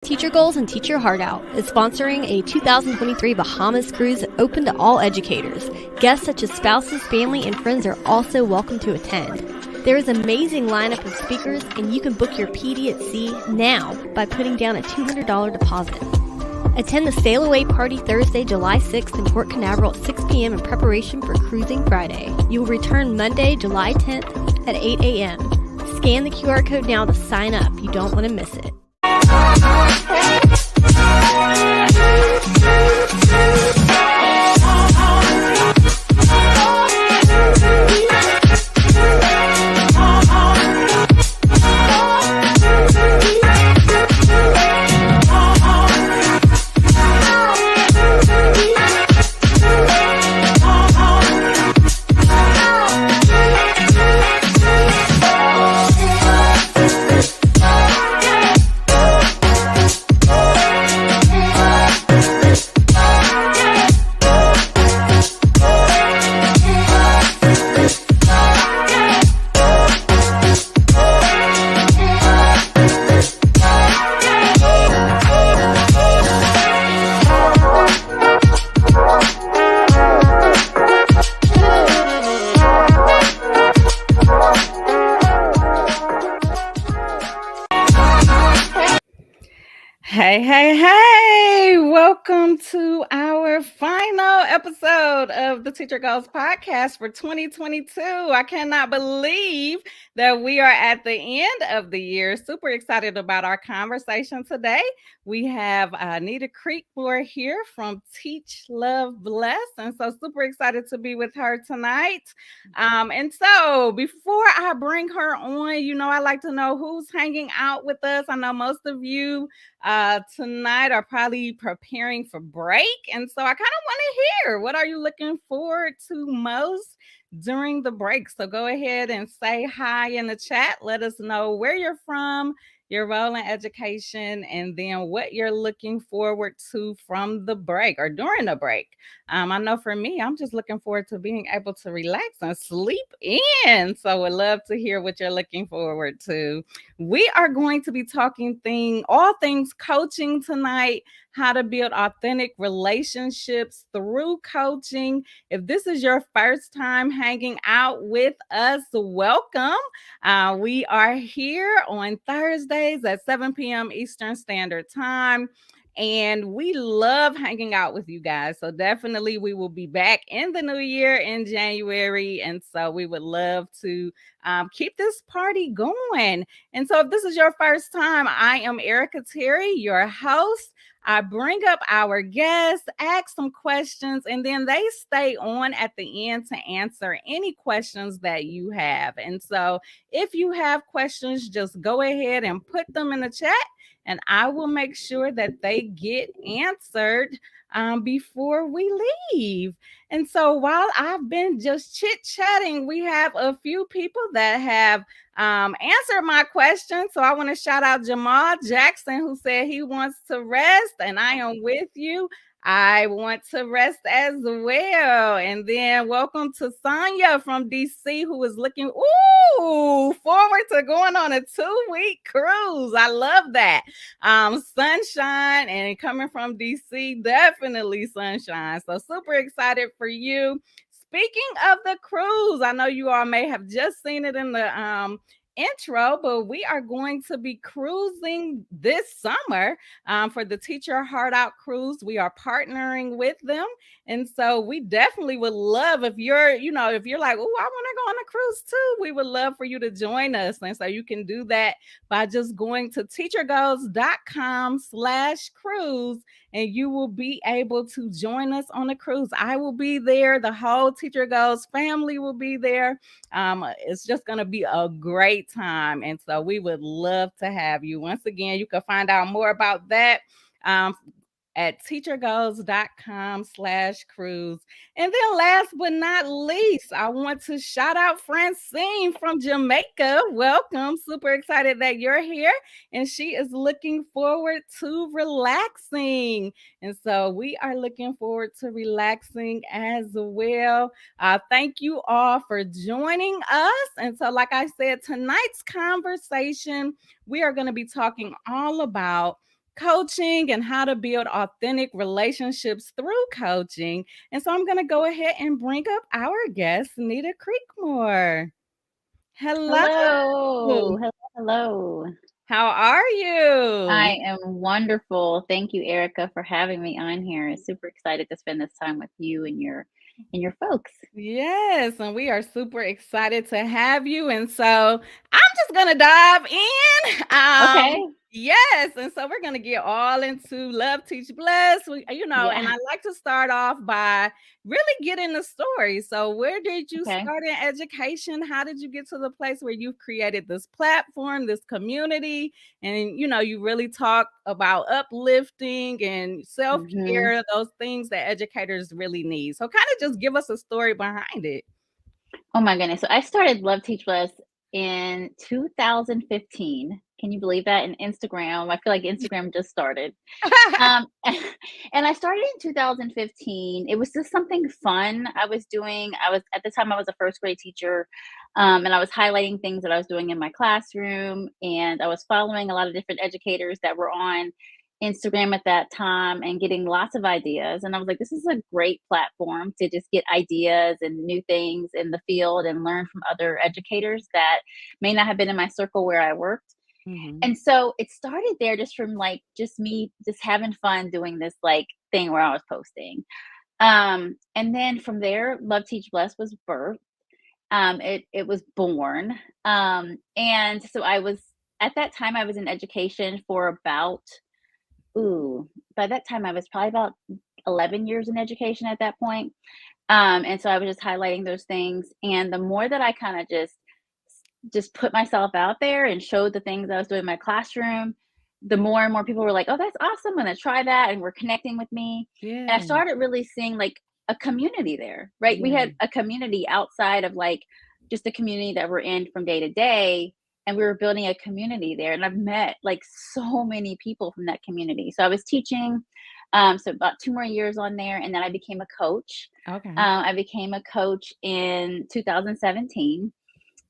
Teacher Goals and Teach Your Heart Out is sponsoring a 2023 Bahamas cruise open to all educators. Guests such as spouses, family, and friends are also welcome to attend. There is an amazing lineup of speakers, and you can book your PD at sea now by putting down a $200 deposit. Attend the Sail Away Party Thursday, July 6th in Port Canaveral at 6 p.m. in preparation for Cruising Friday. You will return Monday, July 10th at 8 a.m. Scan the QR code now to sign up. You don't want to miss it. Hey, welcome to our final episode of the Teacher Goals podcast for 2022. I cannot believe that we are at the end of the year. Super excited about our conversation today. We have Nita Creekmore here from Teach, Love, Bless, and so super excited to be with her tonight. And so before I bring her on, I like to know who's hanging out with us. I know most of you tonight are probably preparing for break, and so I kind of want to hear, what are you looking forward to most during the break? So go ahead and say hi in the chat. Let us know where you're from, your role in education, and then what you're looking forward to from the break or during the break. I know for me, I'm just looking forward to being able to relax and sleep in. So would love to hear what you're looking forward to. We are going to be talking all things coaching tonight, how to build authentic relationships through coaching. If this is your first time hanging out with us, welcome. We are here on Thursdays at 7 p.m. Eastern Standard Time. And we love hanging out with you guys. So definitely we will be back in the new year in January. And so we would love to keep this party going. And so if this is your first time, I am Erica Terry, your host. I bring up our guests, ask some questions, and then they stay on at the end to answer any questions that you have. And so if you have questions, just go ahead and put them in the chat, and I will make sure that they get answered before we leave. And so while I've been just chit-chatting, we have a few people that have answered my question. So I want to shout out Jamal Jackson, who said he wants to rest, and I am with you. I want to rest as well. And then welcome to Sonia from DC, who is looking forward to going on a 2-week cruise. I love that. Sunshine, and coming from DC, definitely sunshine. So super excited for you. Speaking of the cruise, I know you all may have just seen it in the intro, but we are going to be cruising this summer for the Teach Your Heart Out cruise. We are partnering with them, and so we definitely would love, if you're like, oh, I want to go on a cruise too, we would love for you to join us. And so you can do that by just going to teachergoals.com/cruise, and you will be able to join us on a cruise. I will be there. The whole Teacher Goals family will be there. It's just going to be a great time. And so we would love to have you. Once again, you can find out more about that at teachergoals.com/cruise. And then last but not least, I want to shout out Francine from Jamaica. Welcome. Super excited that you're here. And she is looking forward to relaxing. And so we are looking forward to relaxing as well. Thank you all for joining us. And so, like I said, tonight's conversation, we are going to be talking all about coaching and how to build authentic relationships through coaching. And so I'm going to go ahead and bring up our guest, Nita Creekmore. Hello. Hello. Hello. Hello. How are you? I am wonderful. Thank you, Erica, for having me on here. Super excited to spend this time with you and your folks. Yes, and we are super excited to have you. And so I'm just gonna dive in. Okay. Yes, and so we're gonna get all into Love, Teach, Bless. And Yeah. I like to start off by really getting the story. So, where did you Okay. start in education? How did you get to the place where you've created this platform, this community, and you really talk about uplifting and hmm self-care, those things that educators really need. So kind of just give us a story behind it. Oh my goodness. So I started Love Teach Bless in 2015. Can you believe that? In Instagram. I feel like Instagram just started. Um, and I started in 2015. It was just something fun I was doing. I was at the time I was a first grade teacher, and I was highlighting things that I was doing in my classroom, and I was following a lot of different educators that were on Instagram at that time and getting lots of ideas. And I was like, this is a great platform to just get ideas and new things in the field and learn from other educators that may not have been in my circle where I worked. Mhm. And so it started there just from like just me just having fun doing this like thing where I was posting. And then from there, Love Teach Bless was birthed. It was born. And so I was at that time I was in education for about by that time I was probably about 11 years in education at that point. And so I was just highlighting those things. And the more that I kind of just put myself out there and showed the things I was doing in my classroom, the more and more people were like, "Oh, that's awesome. I'm gonna try that," and were connecting with me. And I Yeah. started really seeing like a community there, right? We Yeah. had a community outside of like just the community that we're in from day to day. And we were building a community there. And I've met like so many people from that community. So I was teaching, so about 2 more years on there. And then I became a coach. Okay. I became a coach in 2017,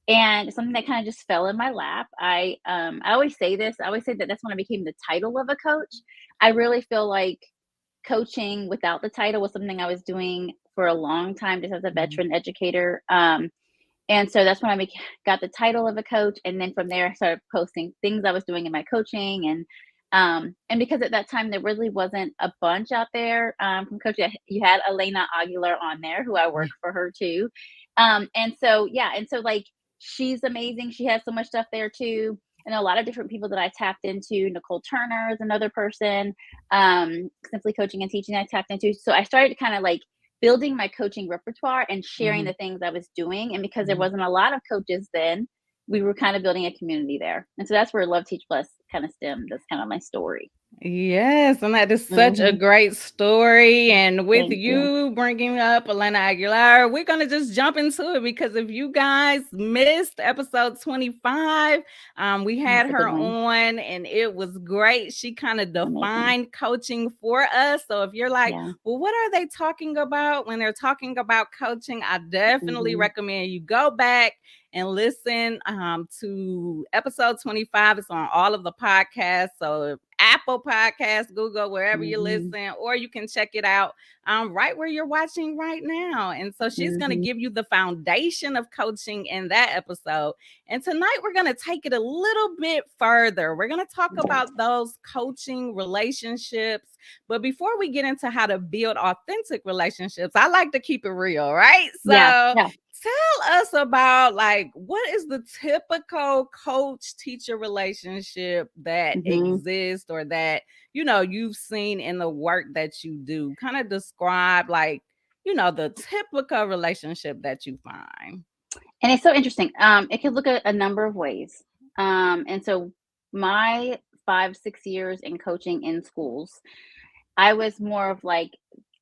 and something that kind of just fell in my lap. I always say this. I always say that that's when I became the title of a coach. I really feel like coaching without the title was something I was doing for a long time, just as a Mhm. veteran educator. And so that's when got the title of a coach, and then from there I started posting things I was doing in my coaching, and because at that time there really wasn't a bunch out there from coaching. You had Elena Aguilar on there, who I work for her too, and so yeah, and so like she's amazing. She has so much stuff there too, and a lot of different people that I tapped into. Nicole Turner is another person. Simply Coaching and Teaching I tapped into. So I started kind of like building my coaching repertoire and sharing Mhm. the things I was doing. And because there Mhm. wasn't a lot of coaches then, we were kind of building a community there. And so that's where Love Teach Plus kind of stemmed. That's kind of my story. Yes, and that is such a hmm great story. And with Thank you. you bringing up Elena Aguilar, we're going to just jump into it because if you guys missed episode 25, we had That's a good her one. on and it was great. She kind of Amazing. defined coaching for us. So if you're like, Yeah. well, what are they talking about when they're talking about coaching? I definitely hmm recommend you go back and listen to episode 25. It's on all of the podcasts. So Apple Podcasts, Google, wherever you hmm listen, or you can check it out right where you're watching right now. And so she's going to hmm give you the foundation of coaching in that episode. And tonight we're going to take it a little bit further. We're going to talk Okay. about those coaching relationships. But before we get into how to build authentic relationships, I like to keep it real, right? Yeah. So Yeah. tell us about like what is the typical coach teacher relationship that hmm exists or that you've seen in the work that you do. Kind of describe like the typical relationship that you find. And it's so interesting. It could look at a number of ways. And so my 5, 6 years in coaching in schools, I was more of like,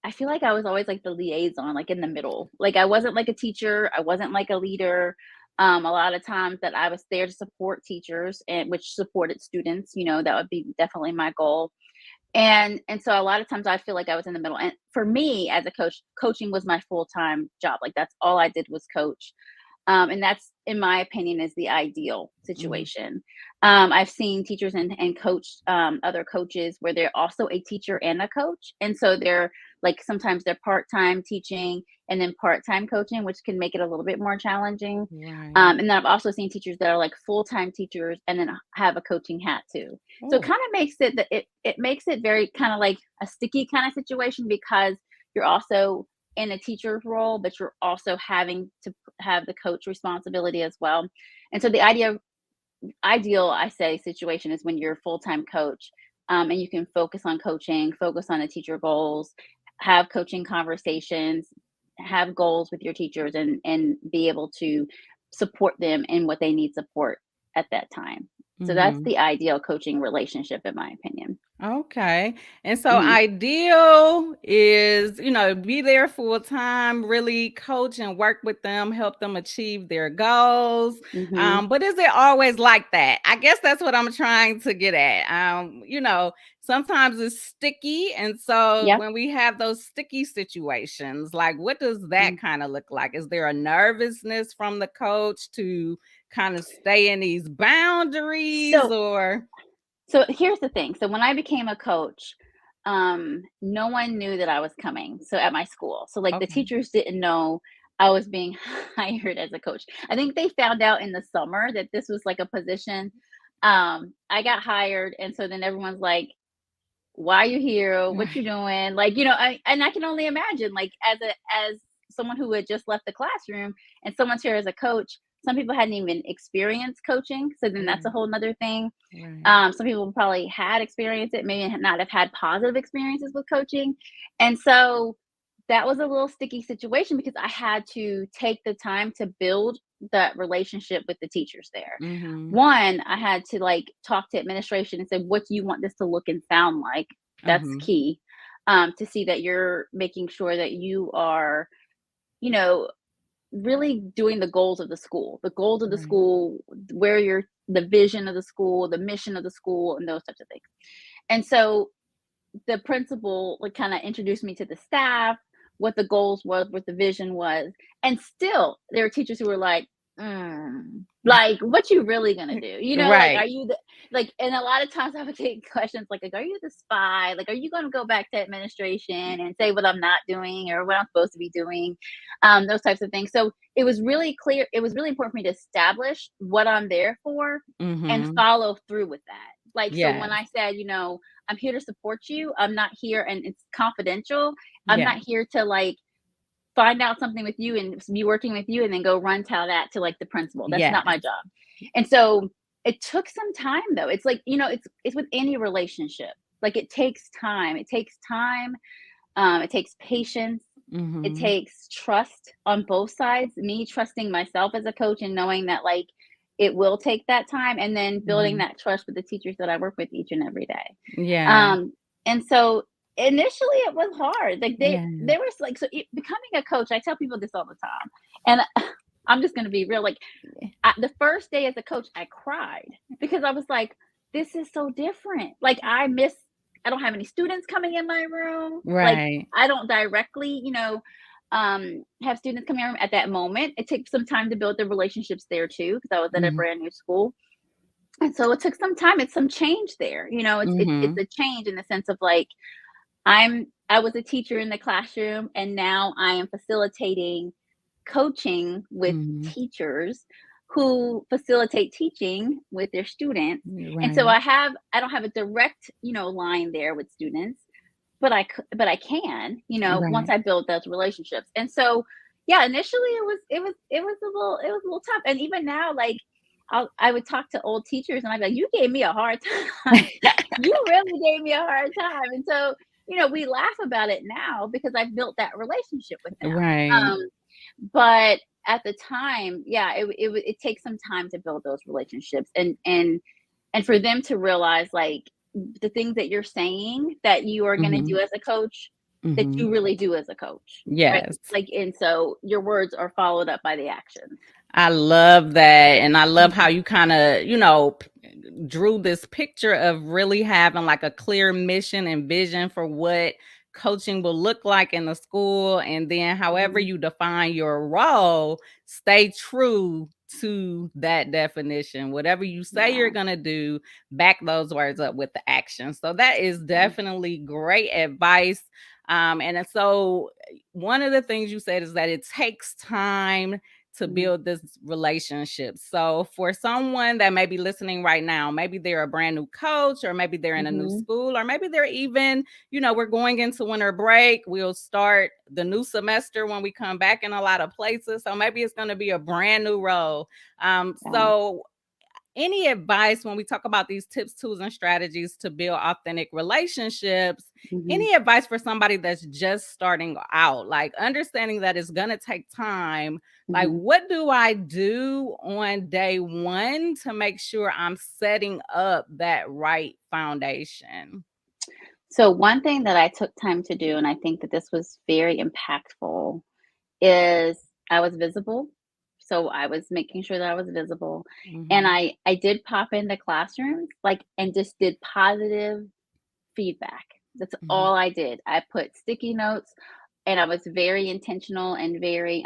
I feel like I was always like the liaison, like in the middle. Like I wasn't like a teacher, I wasn't like a leader. A lot of times that I was there to support teachers and which supported students, that would be definitely my goal. And so a lot of times I feel like I was in the middle. And for me as a coach, coaching was my full-time job. Like that's all I did was coach. And that's, in my opinion, is the ideal situation. I've seen teachers and coach other coaches where they're also a teacher and a coach. And so they're like, sometimes they're part-time teaching and then part-time coaching, which can make it a little bit more challenging. Right. And then I've also seen teachers that are like full-time teachers and then have a coaching hat too. So it kind of makes it that it makes it very kind of like a sticky kind of situation, because you're also in a teacher's role, but you're also having to have the coach responsibility as well. And so the ideal, I say, situation is when you're a full-time coach, and you can focus on coaching, focus on the teacher goals, have coaching conversations, have goals with your teachers, and be able to support them in what they need support at that time. So that's the ideal coaching relationship, in my opinion. Okay. And so ideal is, be there full time, really coach and work with them, help them achieve their goals. But is it always like that? I guess that's what I'm trying to get at. Sometimes it's sticky. And so when we have those sticky situations, like what does that kind of look like? Is there a nervousness from the coach to kind of stay in these boundaries So here's the thing. So when I became a coach, no one knew that I was coming. So at my school, so like the teachers didn't know I was being hired as a coach. I think they found out in the summer that this was like a position. I got hired, and so then everyone's like, "Why are you here? What you doing?" Like, and I can only imagine, like, as someone who had just left the classroom and someone's here as a coach. Some people hadn't even experienced coaching, so then that's a whole nother thing. Some people probably had experienced it, maybe not have had positive experiences with coaching. And so that was a little sticky situation because I had to take the time to build that relationship with the teachers there. One, I had to like talk to administration and say, what do you want this to look and sound like? That's key, to see that you're making sure that you are, really doing the goals of the school, where the vision of the school, the mission of the school, and those types of things. And so the principal like kind of introduced me to the staff, what the goals was, what the vision was. And still there were teachers who were like, like, what you really gonna do? Like, are you and a lot of times I would take questions like, are you the spy? Like, are you gonna go back to administration and say what I'm not doing or what I'm supposed to be doing? Those types of things. So it was really clear. It was really important for me to establish what I'm there for and follow through with that. Like, so when I said, I'm here to support you, I'm not here, and it's confidential. I'm not here to like find out something with you and be working with you and then go run tell that to like the principal. That's not my job. And so it took some time though. It's like, it's with any relationship. Like it takes time. It takes time. It takes patience. It takes trust on both sides. Me trusting myself as a coach and knowing that like it will take that time, and then building that trust with the teachers that I work with each and every day. And so initially it was hard. Like they were like, so becoming a coach, I tell people this all the time, and I'm just going to be real. Like the first day as a coach, I cried because I was like, this is so different. Like I don't have any students coming in my room. Like I don't directly, have students coming in at that moment. It takes some time to build the relationships there too, because I was at a brand new school. And so it took some time. It's some change there. It's a change in the sense of like, I was a teacher in the classroom, and now I am facilitating coaching with teachers who facilitate teaching with their students. And so I don't have a direct, line there with students, but I can, once I build those relationships. And so, initially it was a little tough. And even now, like I would talk to old teachers and I'd be like, you gave me a hard time. You really gave me a hard time. And so, we laugh about it now because I've built that relationship with them. But at the time, it takes some time to build those relationships and for them to realize like the things that you're saying that you are going to do as a coach, that you really do as a coach. Right? Like, and so your words are followed up by the action. I love that. And I love how you kind of, drew this picture of really having like a clear mission and vision for what coaching will look like in the school, and then however Mhm. you define your role, stay true to that definition. Whatever you say you're Yeah. going to do, back those words up with the action. So that is definitely great advice. So one of the things you said is that it takes time to build this relationship. So for someone that may be listening right now, maybe they're a brand new coach, or maybe they're in a new school, or maybe they're even, we're going into winter break. We'll start the new semester when we come back in a lot of places. So maybe it's going to be a brand new role. So any advice when we talk about these tips, tools, and strategies to build authentic relationships? Any advice for somebody that's just starting out, like understanding that it's going to take time? Like, what do I do on day one to make sure I'm setting up that right foundation? So one thing that I took time to do, and I think that this was very impactful, is I was visible. So I was making sure that I was visible. And I did pop into classrooms, like, and just did positive feedback. That's all I did. I put sticky notes, and I was very intentional and very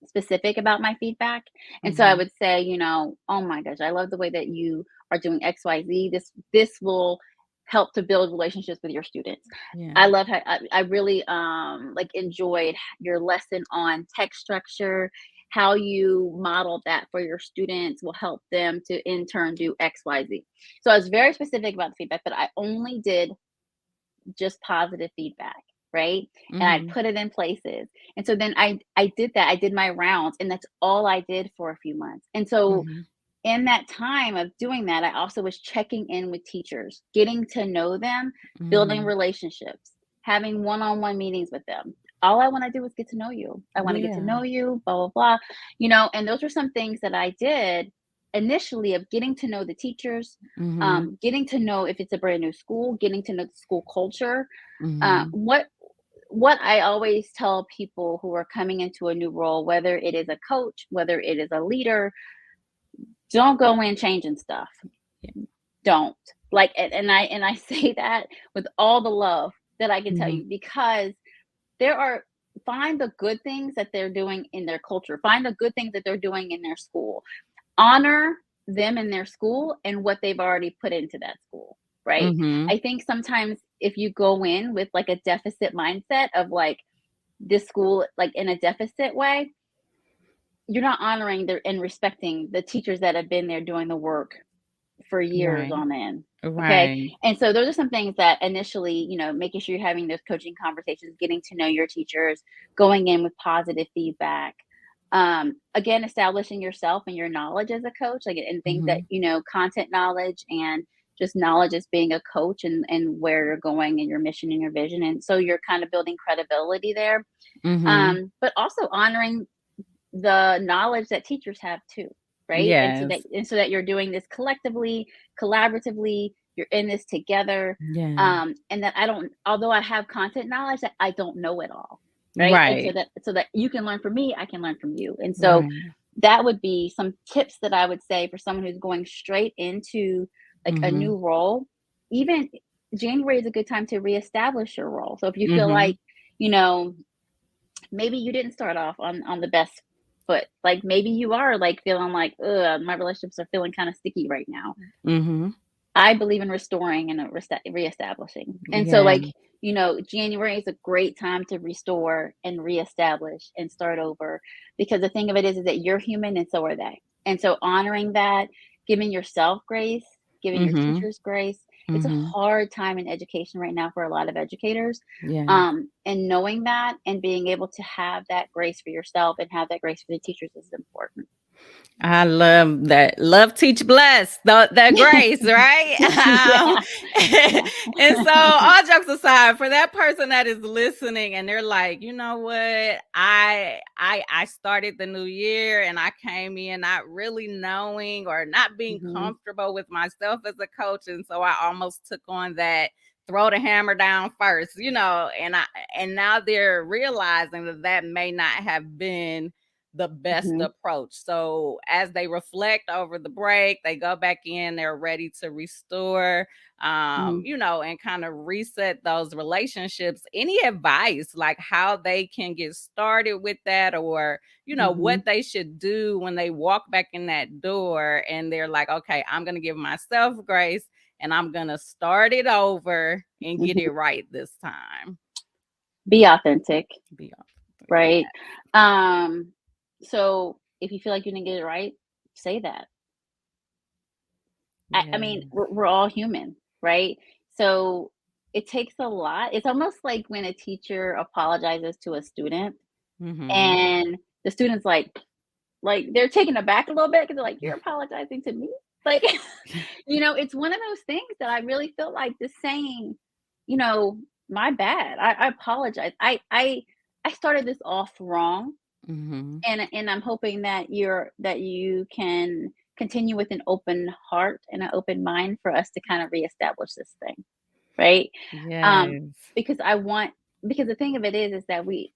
specific about my feedback. And so I would say, oh my gosh, I love the way that you are doing XYZ. This will help to build relationships with your students. I love how I really like enjoyed your lesson on text structure. How you model that for your students will help them to in turn do XYZ. So I was very specific about the feedback, but I only did just positive feedback, right? And I put it in places. And so then I did that. I did my rounds, and that's all I did for a few months. And so in that time of doing that, I also was checking in with teachers, getting to know them, building relationships, having one-on-one meetings with them. All I want to do is get to know you. I want to get to know you, blah, blah, blah. And those are some things that I did initially, of getting to know the teachers, getting to know if it's a brand new school, getting to know the school culture. What I always tell people who are coming into a new role, whether it is a coach, whether it is a leader, don't go in changing stuff. Don't. Like, and I say that with all the love that I can tell you, because find the good things that they're doing in their culture, find the good things that they're doing in their school, honor them in their school and what they've already put into that school, right? I think sometimes if you go in with like a deficit mindset of like this school, like in a deficit way, you're not honoring and respecting the teachers that have been there doing the work for years on end. Okay. And so those are some things that initially, making sure you're having those coaching conversations, getting to know your teachers, going in with positive feedback. Again, establishing yourself and your knowledge as a coach, like, and things that, content knowledge and just knowledge as being a coach, and where you're going and your mission and your vision. And so you're kind of building credibility there. But also honoring the knowledge that teachers have too, right? And so that you're doing this collectively, collaboratively, you're in this together. And that although I have content knowledge, that I don't know it all, right? And so that you can learn from me, I can learn from you. And so that would be some tips that I would say for someone who's going straight into like a new role. Even January is a good time to reestablish your role. So if you feel like, maybe you didn't start off on the best foot, like maybe you are like feeling like, my relationships are feeling kind of sticky right now. I believe in restoring and reestablishing. And so like, January is a great time to restore and reestablish and start over, because the thing of it is that you're human and so are they. And so honoring that, giving yourself grace, giving your teachers grace. It's a hard time in education right now for a lot of educators. And knowing that and being able to have that grace for yourself and have that grace for the teachers is important. I love that. Love, teach, bless. The grace, right? And so, all jokes aside, for that person that is listening and they're like, you know what, I started the new year and I came in not really knowing or not being comfortable with myself as a coach, and so I almost took on that throw the hammer down first, and now they're realizing that may not have been the best approach. So as they reflect over the break, they go back in, they're ready to restore, and kind of reset those relationships. Any advice, like how they can get started with that, or, what they should do when they walk back in that door and they're like, okay, I'm going to give myself grace and I'm going to start it over and get it right this time. Be authentic. Be authentic. Right. So if you feel like you didn't get it right, say that. I mean, we're all human, right? So it takes a lot. It's almost like when a teacher apologizes to a student and the student's like they're taken aback a little bit because they're like, you're apologizing to me? Like, it's one of those things that I really feel like just saying, my bad. I apologize. I started this off wrong. And I'm hoping that you can continue with an open heart and an open mind for us to kind of reestablish this thing, right? Because the thing of it is that we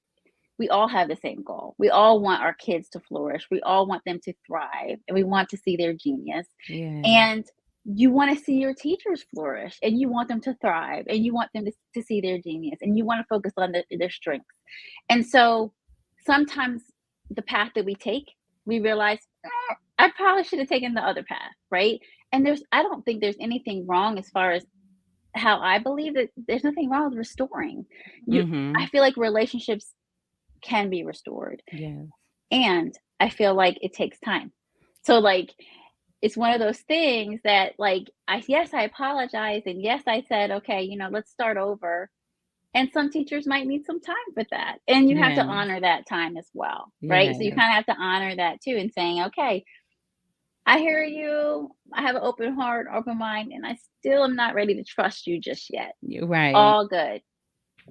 all have the same goal. We all want our kids to flourish. We all want them to thrive, and we want to see their genius. And you want to see your teachers flourish, and you want them to thrive, and you want them to see their genius, and you want to focus on their strengths. And so sometimes the path that we take, we realize, I probably should have taken the other path, right? And I don't think there's anything wrong as far as how I believe that there's nothing wrong with restoring. I feel like relationships can be restored. And I feel like it takes time. So it's one of those things that yes, I apologize. And yes, I said, okay, let's start over. And some teachers might need some time for that. And you have to honor that time as well, right? So you kind of have to honor that too, and saying, okay, I hear you. I have an open heart, open mind, and I still am not ready to trust you just yet. Right. All good.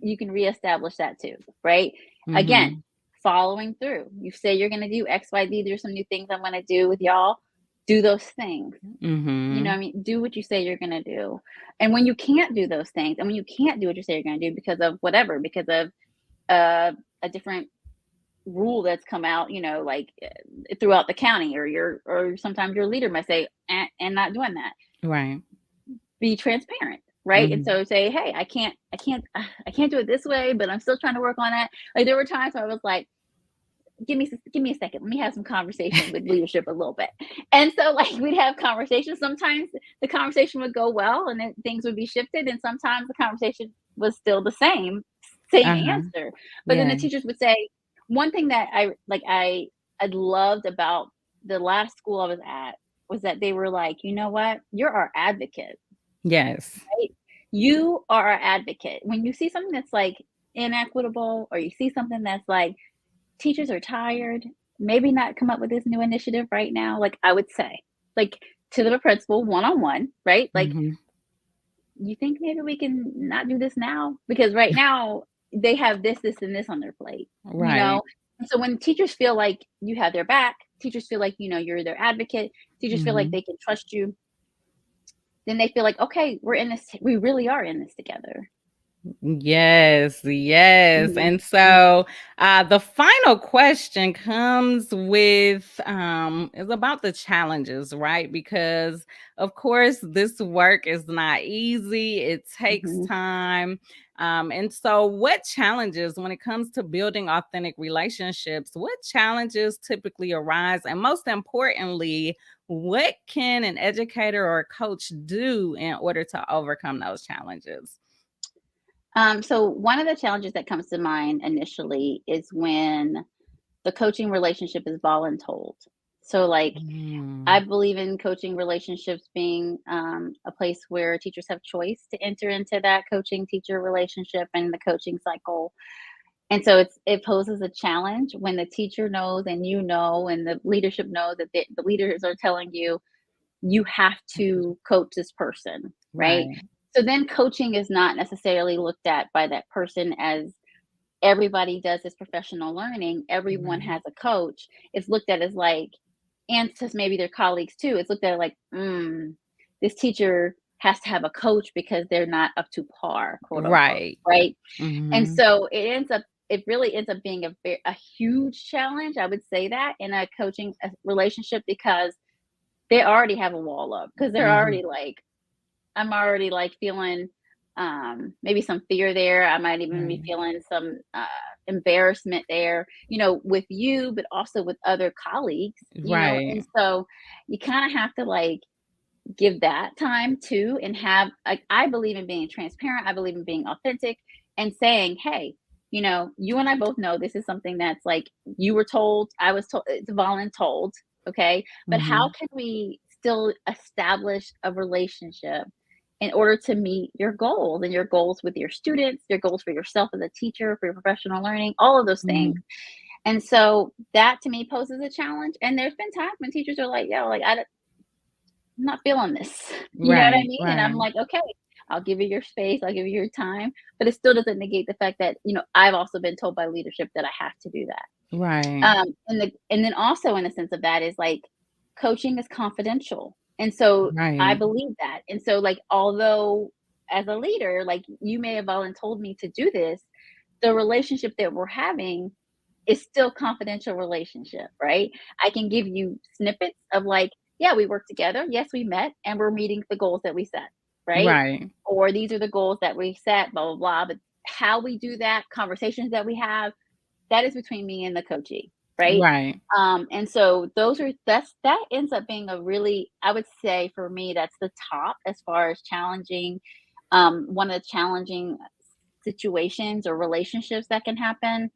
You can reestablish that too, right? Again, following through. You say you're going to do X, Y, Z. There's some new things I'm going to do with y'all. Do those things. You know what I mean? Do what you say you're going to do. And when you can't do those things, and when you can't do what you say you're going to do because of whatever, because of a different rule that's come out, throughout the county, or sometimes your leader might say, and not doing that. Right. Be transparent. Right. And so say, hey, I can't do it this way, but I'm still trying to work on it. Like there were times where I was like, give me a second. Let me have some conversation with leadership a little bit. And so we'd have conversations. Sometimes the conversation would go well and then things would be shifted. And sometimes the conversation was still the same answer. But then the teachers would say, one thing that I loved about the last school I was at was that they were like, you know what? You're our advocate. Yes. Right? You are our advocate. When you see something that's inequitable, or you see something that's teachers are tired, maybe not come up with this new initiative right now. I would say, to the principal one-on-one, right? You think maybe we can not do this now? Because right now they have this, and this on their plate, right. And so when teachers feel like you have their back, teachers feel like, you're their advocate, teachers feel like they can trust you, then they feel like, okay, we really are in this together. Yes. And so the final question comes with is about the challenges, right? Because of course this work is not easy. It takes time. And so what challenges, when it comes to building authentic relationships, what challenges typically arise? And most importantly, what can an educator or a coach do in order to overcome those challenges? So one of the challenges that comes to mind initially is when the coaching relationship is voluntold. So I believe in coaching relationships being a place where teachers have choice to enter into that coaching teacher relationship and the coaching cycle. And so it poses a challenge when the teacher knows, and and the leadership knows that the leaders are telling you, you have to coach this person, right? So then coaching is not necessarily looked at by that person as everybody does this professional learning. Everyone has a coach. It's looked at as and to maybe their colleagues too. It's looked at this teacher has to have a coach because they're not up to par, quote unquote, right? And so it it really ends up being a huge challenge. I would say that in a coaching relationship, because they already have a wall up, because they're already like, I'm already like feeling maybe some fear there. I might even be feeling some embarrassment there, with you, but also with other colleagues, and so you kind of have to like give that time too, and have, like, I believe in being transparent. I believe in being authentic and saying, hey, you and I both know this is something that's like, you were told, I was told, it's voluntold. Okay. But how can we still establish a relationship in order to meet your goals, and your goals with your students, your goals for yourself as a teacher, for your professional learning, all of those things. And so that to me poses a challenge. And there's been times when teachers are like, yo, like, I'm not feeling this. You know what I mean? And I'm like, okay, I'll give you your space, I'll give you your time. But it still doesn't negate the fact that, I've also been told by leadership that I have to do that. And then also in the sense of that is like, coaching is confidential. And so I believe that. And so like, although as a leader, like, you may have voluntold me to do this, the relationship that we're having is still confidential relationship, right? I can give you snippets of like, yeah, we worked together. Yes, we met and we're meeting the goals that we set, right? Or these are the goals that we set, blah, blah, blah. But how we do that, conversations that we have, that is between me and the coachee, right? And so that ends up being a really, I would say for me, that's the top as far as challenging, one of the challenging situations or relationships that can happen.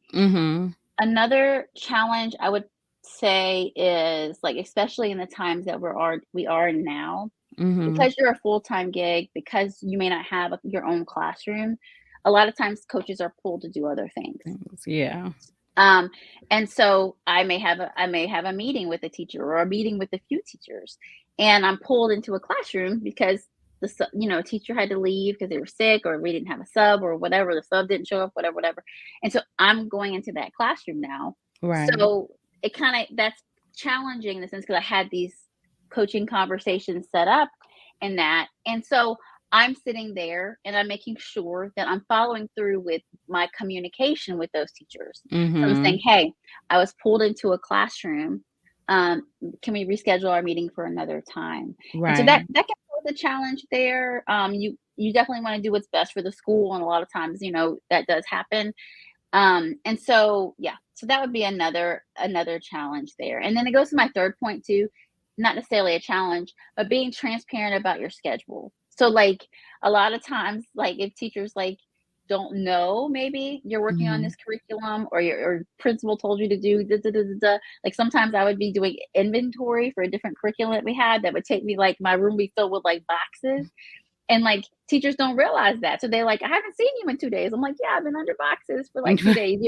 Another challenge I would say is like, especially in the times that we are now, because you're a full-time gig, because you may not have your own classroom, a lot of times coaches are pulled to do other things. And so I may have a meeting with a teacher, or a meeting with a few teachers, and I'm pulled into a classroom because the teacher had to leave because they were sick, or we didn't have a sub, or whatever, the sub didn't show up, whatever. And so I'm going into that classroom now. So it that's challenging in the sense, because I had these coaching conversations set up and that. And so I'm sitting there and I'm making sure that I'm following through with my communication with those teachers. So I'm saying, hey, I was pulled into a classroom. Can we reschedule our meeting for another time? And so that can pose a challenge there. You definitely want to do what's best for the school. And a lot of times, that does happen. And so, yeah, so that would be another challenge there. And then it goes to my third point too, not necessarily a challenge, but being transparent about your schedule. So like, a lot of times, like, if teachers like don't know, maybe you're working on this curriculum, or your principal told you to do da, da, da, da, da. Like, sometimes I would be doing inventory for a different curriculum that we had that would take me, like, my room be filled with like boxes. And like, teachers don't realize that. So they're like, I haven't seen you in 2 days. I'm like, yeah, I've been under boxes for like 2 days,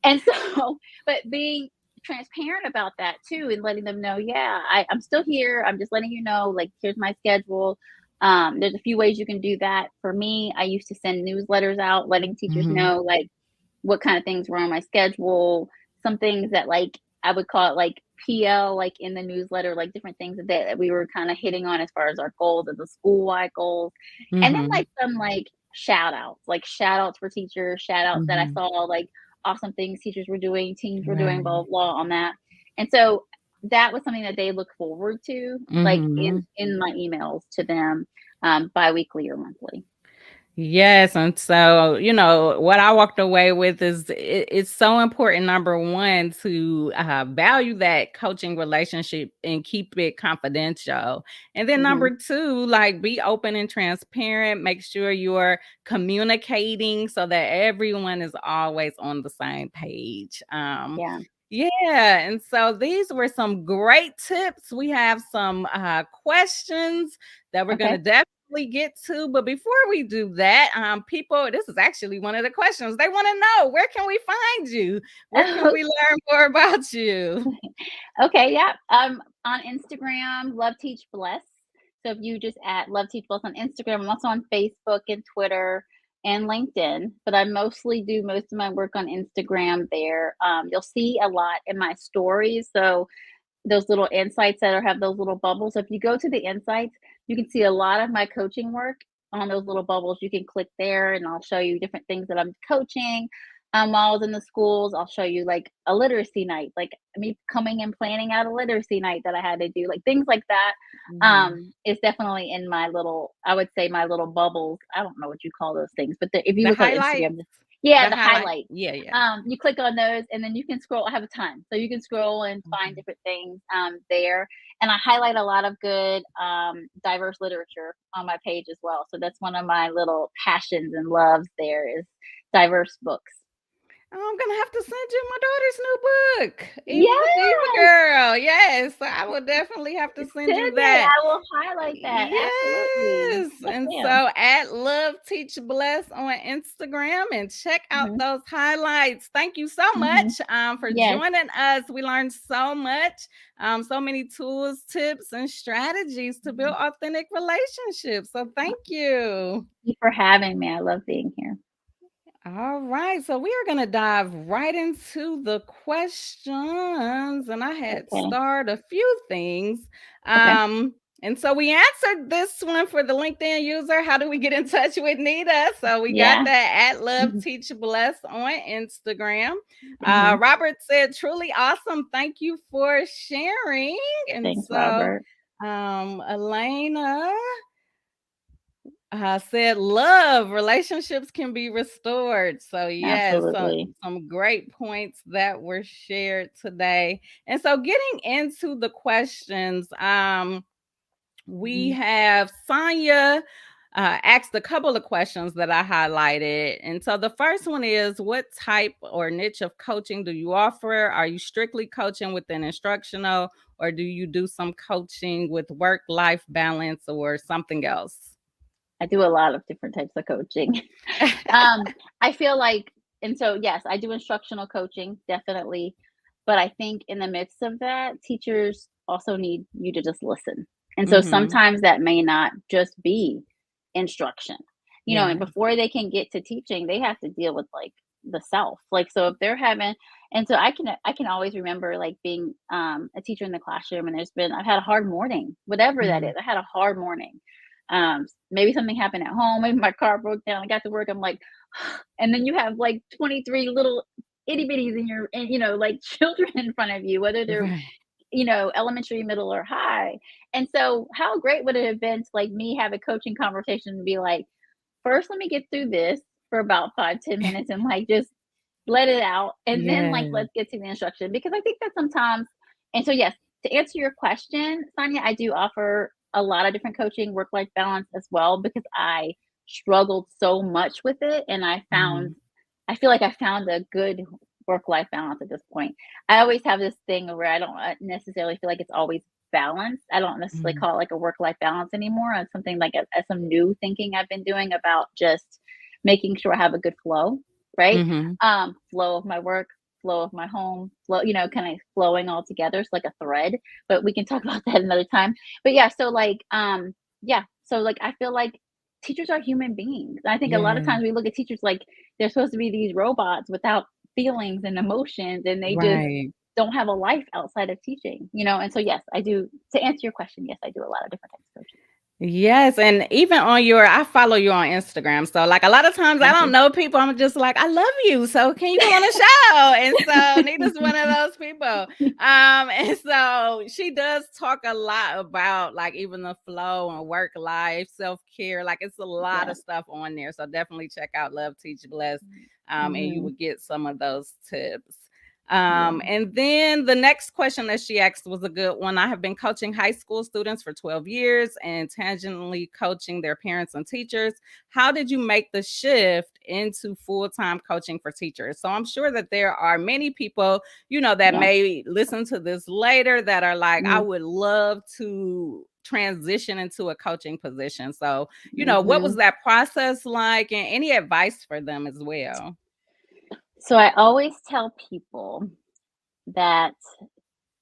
And so, but being transparent about that too, and letting them know, yeah, I'm still here. I'm just letting you know, like, here's my schedule. There's a few ways you can do that. For me, I used to send newsletters out, letting teachers know like what kind of things were on my schedule. Some things that, like, I would call it like PL, like in the newsletter, like different things that we were kind of hitting on as far as our goals, as the school-wide goals. And then like some like shout outs for teachers, shout outs that I saw, like awesome things teachers were doing, teams were doing, blah, blah, blah on that. And so that was something that they look forward to, like in my emails to them, bi-weekly or monthly. Yes. And so, what I walked away with is it's so important, number one, to value that coaching relationship and keep it confidential. And then number two, like, be open and transparent. Make sure you're communicating so that everyone is always on the same page. Yeah. And so these were some great tips. We have some questions that we're going to definitely get to. But before we do that, people, this is actually one of the questions. They want to know, where can we find you? Where can we learn more about you? Okay. Yeah. On Instagram, Love Teach Bless. So if you just at Love Teach Bless on Instagram, I'm also on Facebook and Twitter and LinkedIn, but I mostly do most of my work on Instagram there. You'll see a lot in my stories. So those little insights that have those little bubbles. So if you go to the insights, you can see a lot of my coaching work on those little bubbles. You can click there and I'll show you different things that I'm coaching. while I was in the schools. I'll show you like a literacy night, like me coming and planning out a literacy night that I had to do, like things like that. Is definitely in my little, I would say my little bubbles. I don't know what you call those things, but if you The look on highlights. Instagram, yeah, The the highlight. highlights. Yeah, yeah. You click on those and then you can scroll. I have a ton, so you can scroll and find different things there. And I highlight a lot of good diverse literature on my page as well. So that's one of my little passions and loves. There is diverse books. Oh, I'm gonna have to send you my daughter's new book, Eva the Diva Yes, Girl. Yes, so I will definitely have to send send you it. that. I will highlight that. Absolutely. Yes. Yes, And ma'am. so at Love Teach Bless on Instagram and check out Hmm. those highlights. Thank you so Hmm. much for Yes. joining us. We learned so much, so many tools, tips, and strategies to build authentic relationships. So thank you. Thank you for having me. I love being here. All right, so we are going to dive right into the questions, and I had Okay. starred a few things. Okay. And so we answered this one for the LinkedIn user. How do we get in touch with Nita? So we got Yeah. that at Love Hmm. Teach Bless on Instagram. Hmm. Robert said, "Truly awesome. Thank you for sharing." And Thanks, so Robert. Elena said love relationships can be restored. So yes, Absolutely. some great points that were shared today. And so getting into the questions, we Hmm. have Sonia asked a couple of questions that I highlighted. And so the first one is, what type or niche of coaching do you offer? Are you strictly coaching within instructional, or do you do some coaching with work-life balance or something else? I do a lot of different types of coaching. I feel like, and so yes, I do instructional coaching, definitely. But I think in the midst of that, teachers also need you to just listen. And so Mm-hmm. sometimes that may not just be instruction, and Yeah. before they can get to teaching, they have to deal with like the self. Like, so if they're having, and so I can always remember like being a teacher in the classroom, and I've had a hard morning, whatever that is. Mhm. I had a hard morning. Maybe something happened at home, maybe my car broke down, I got to work, I'm like, and then you have like 23 little itty bitties like children in front of you, whether they're, Right. elementary, middle, or high. And so how great would it have been to like me have a coaching conversation and be like, first, let me get through this for about 5-10 minutes and like just let it out. And then like, Yes. let's get to the instruction, because I think that sometimes, and so, yes, to answer your question, Sonia, I do offer a lot of different coaching, work-life balance as well, because I struggled so much with it. And Mhm. I feel like I found a good work-life balance at this point. I always have this thing where I don't necessarily feel like it's always balanced. I don't necessarily Mhm. call it like a work-life balance anymore. It's something like some new thinking I've been doing about just making sure I have a good flow, right? Mhm. Flow of my work, flow of my home, flow, kind of flowing all together. It's like a thread, but we can talk about that another time. But yeah, so like, yeah, so like I feel like teachers are human beings. I think a lot of Yeah. times we look at teachers like they're supposed to be these robots without feelings and emotions, and they just Right. don't have a life outside of teaching. And so yes, I do. To answer your question, yes, I do a lot of different types of coaching. Yes, and even I follow you on Instagram. So like a lot of times I Thank don't you. know people. I'm just like, I love you. So can you come on the show? And so Nita's one of those people. And so she does talk a lot about like even the flow and work life, self-care. Like it's a lot Yeah. of stuff on there. So definitely check out Love Teach Bless. And you Hmm. will get some of those tips. Yeah. And then the next question that she asked was a good one. I have been coaching high school students for 12 years and tangentially coaching their parents and teachers. How did you make the shift into full-time coaching for teachers? So I'm sure that there are many people, that Yeah. may listen to this later that are like, I Mm-hmm. would love to transition into a coaching position. So, what Mm-hmm. was that process like, and any advice for them as well? So I always tell people that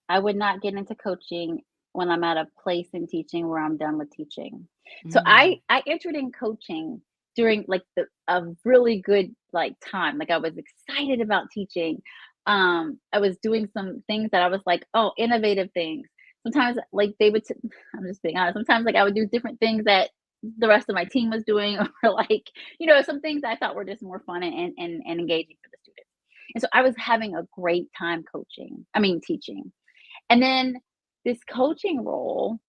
I would not get into coaching when I'm at a place in teaching where I'm done with teaching. So I Mm, I entered in coaching during like a really good like time. Like I was excited about teaching. I was doing some things that I was like, oh, innovative things. Sometimes like I'm just being honest. Sometimes like I would do different things that the rest of my team was doing, or like, you know, some things I thought were just more fun and engaging for the students. And so I was having a great time teaching. And then this coaching role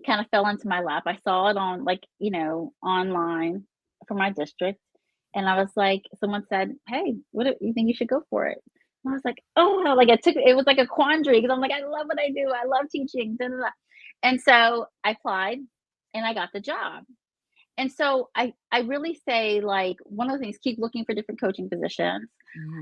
kind of fell into my lap. I saw it on, like, you know, online for my district. And I was like, someone said, "Hey, what do you think you should go for it?" And I was like, "Oh," like it was like a quandary because I'm like, I love what I do. I love teaching. Da, da, da. And so I applied and I got the job. And so I really say, like, one of the things, keep looking for different coaching positions.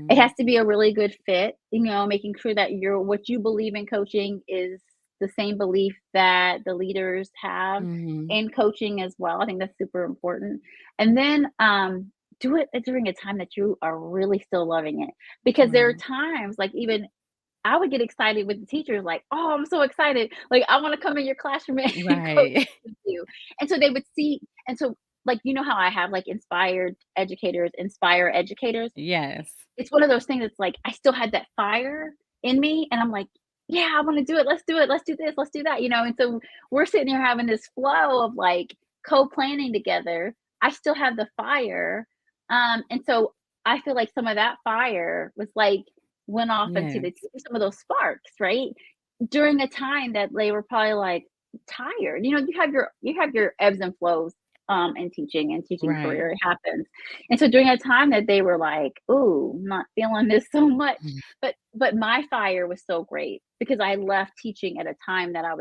It Mhm. has to be a really good fit, you know, making sure that what you believe in coaching is the same belief that the leaders have Mhm. in coaching as well. I think that's super important. And then do it during a time that you are really still loving it. Because there are Right. times, like, even I would get excited with the teachers, like, "Oh, I'm so excited. Like, I wanna come in your classroom and coach Right. with you." And so they would see, and so, like, you know how I have, like, inspired educators inspire educators? Yes. It's one of those things that's like, I still had that fire in me, and I'm like, "Yeah, I wanna do it. Let's do it. Let's do this. Let's do that," you know? And so we're sitting here having this flow of, like, co-planning together. I still have the fire, and so I feel like some of that fire was, like, went off into Yes. some of those sparks, right? During a time that they were probably, like, tired. You know, you have your ebbs and flows, in teaching and teaching Right. career, it happens. And so during a time that they were like, "Ooh, not feeling this so much," Mhm. but my fire was so great because I left teaching at a time that I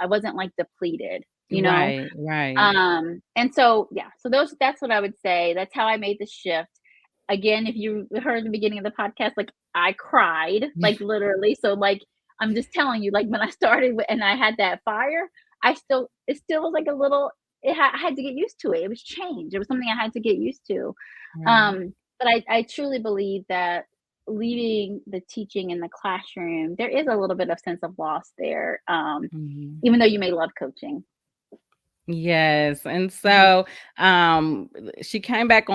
wasn't, like, depleted, you know? Right, right. And so, yeah, so that's what I would say. That's how I made the shift. Again, if you heard the beginning of the podcast, like, I cried, like, literally. So, like, I'm just telling you, like, when I started and I had that fire, it still was like a little, I had to get used to it. It was change. It was something I had to get used to. Right. But I truly believe that leaving the teaching in the classroom, there is a little bit of sense of loss there, Mhm. even though you may love coaching. Yes, and Mhm. so, Sonia came back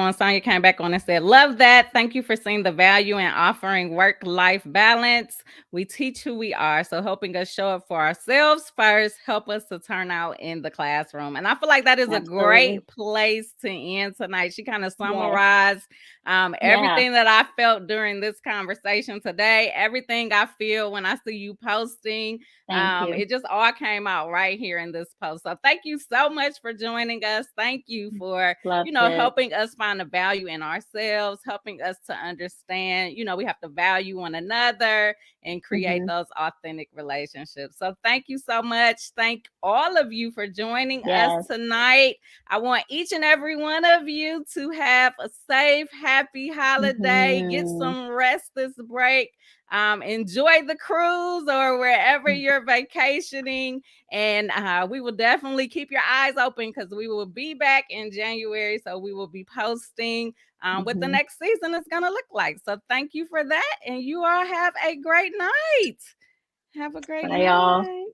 on and said, "Love that. Thank you for seeing the value in offering work-life balance. We teach who we are, so helping us show up for ourselves first, help us to turn out in the classroom." And I feel like that is a Absolutely. great place to end tonight. She kind of Yes. summarized Yeah. everything that I felt during this conversation today, everything I feel when I see you posting. Thank you. It just all came out right here in this post. So thank you so much for joining us. Thank you for, Loved it. helping us find the value in ourselves, helping us to understand, we have to value one another and create Mhm. those authentic relationships. So thank you so much. Thank all of you for joining us Yes. tonight. I want each and every one of you to have a safe, happy holiday. Get Mhm. some rest this break. Enjoy the cruise or wherever you're vacationing. And we will definitely keep your eyes open because we will be back in January. So we will be posting what the Mhm. next season is going to look like. So thank you for that. And you all have a great night. Have a great Bye, y'all. night.